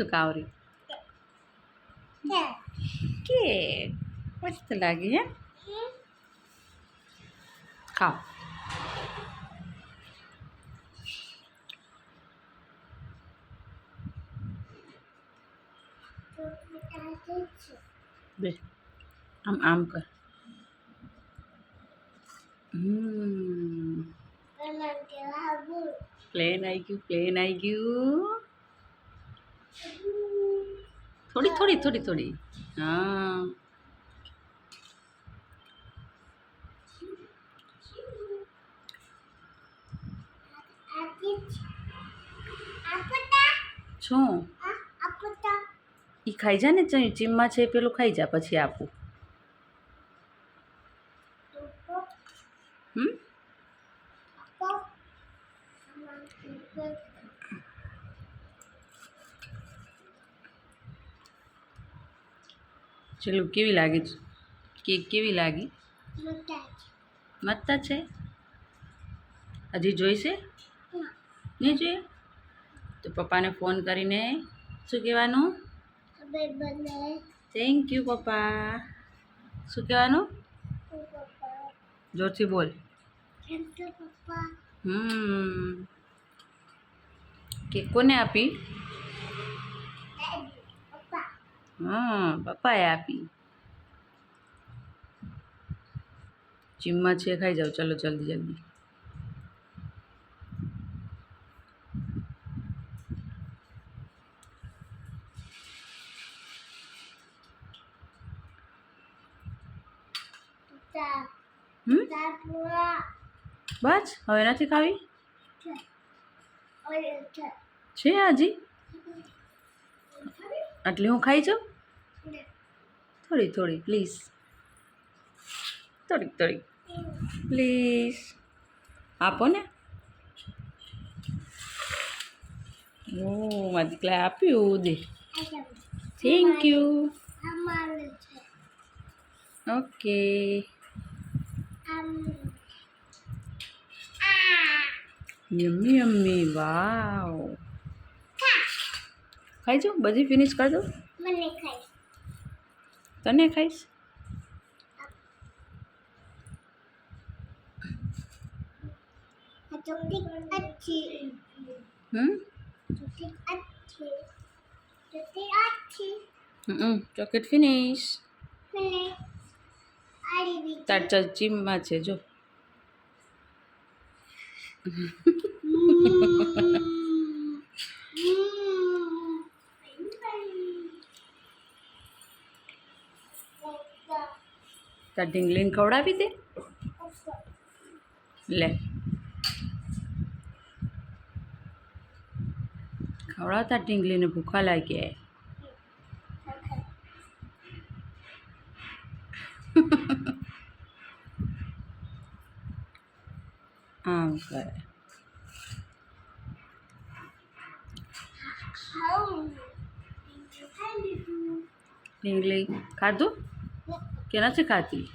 શું કાવરી કે મસ્ત લાગી હે ખાઓ બે આમ આમ કર પ્લેન આવી ગયું થોડી હા શું ઈ ખાઈ જા ને ચીમમાં છે પેલું ખાઈ જા પછી આપું ચલો કેવી લાગી કેક કેવી લાગી મસ્ત છે હજી જોઈશે નહીં જોઈએ તો પપ્પાને ફોન કરીને શું કહેવાનું થેન્ક યુ પપ્પા શું કહેવાનું જોરથી બોલ કેક કોને આપી પપ્પાએ આપી જીમમાં છે ખાઈ જાઓ ચલો જલ્દી બસ હવે નથી ખાવી છે હજી આટલી હું ખાઈ જાઉં થોડી પ્લીઝ થોડી પ્લીઝ આપો ને ઓ મારા દીકરા આપ્યું દે થેન્ક યુ ઓકે યમ્મી વાવ ખાઈ જાઉં બધી ફિનિશ કરી દઉં તને ખાઈશ ચોકલેટ ફિનિશ તાર ચીમમાં છે જો તાર ઢીંગલીને ખવડાવી દે લે ખવડાવતા ઢીંગલીને ભૂખા લાગ્યા આમ કરે ઢીંગલી ખાધું કે નથી ખાતી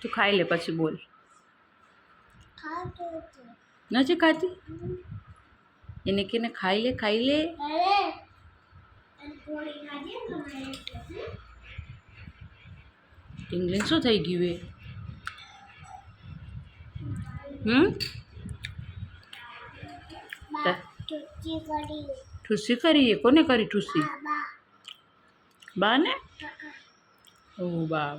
તું ખાઈ લે પછી બોલ નથી ખાતી એને કેને ખાઈ લે ઢીંગલી શું થઈ ગયું એ ઠુસી કરી કોને કરી ઠુસી બા ને ઓ બા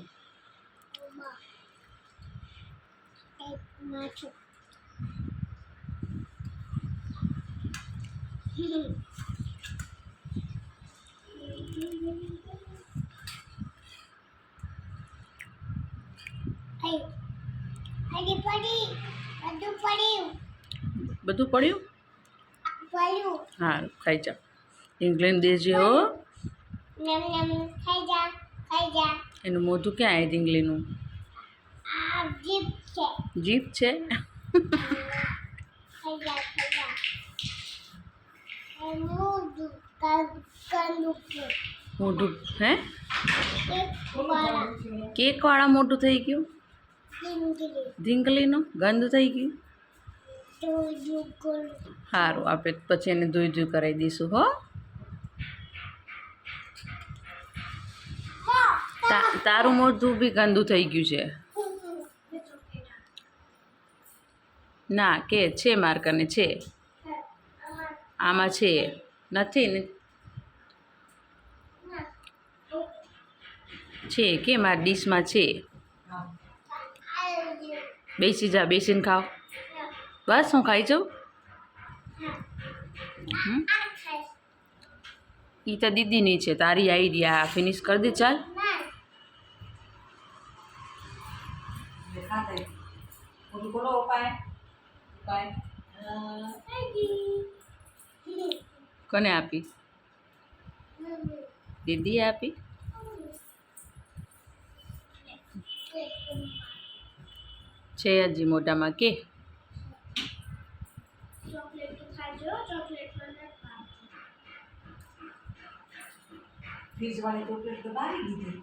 બધું પડ્યું હા ખાઈ જા ઇંગ્લેન્ડ દેજે હો એનું મોઢું ક્યાં આવે ઢીંગલીનું જીભ છે મોઢું હે કેક વાળા મોઢું થઈ ગયું ઢીંગલીનું ગંધ થઈ ગયું. સારું, આપણે પછી એને ધોઈ કરાવી દઈશું હો. તારું મોઢું બી ગંદુ થઈ ગયું છે. ના કે છે માર્કરને છે, આમાં છે નથી ને છે કે મારા ડીશમાં છે. બેસી જા, બેસીને ખાઓ. બસ હું ખાઈ જાઉં. ઈ તો દીદીની છે, તારી આઈડિયા ફિનિશ કરી દે. ચાલ કોને આપી? દીદીએ આપી. છે હજી મોઢામાં કે ફ્રીજ વાળી ચોકલેટ તો બારી દીધી.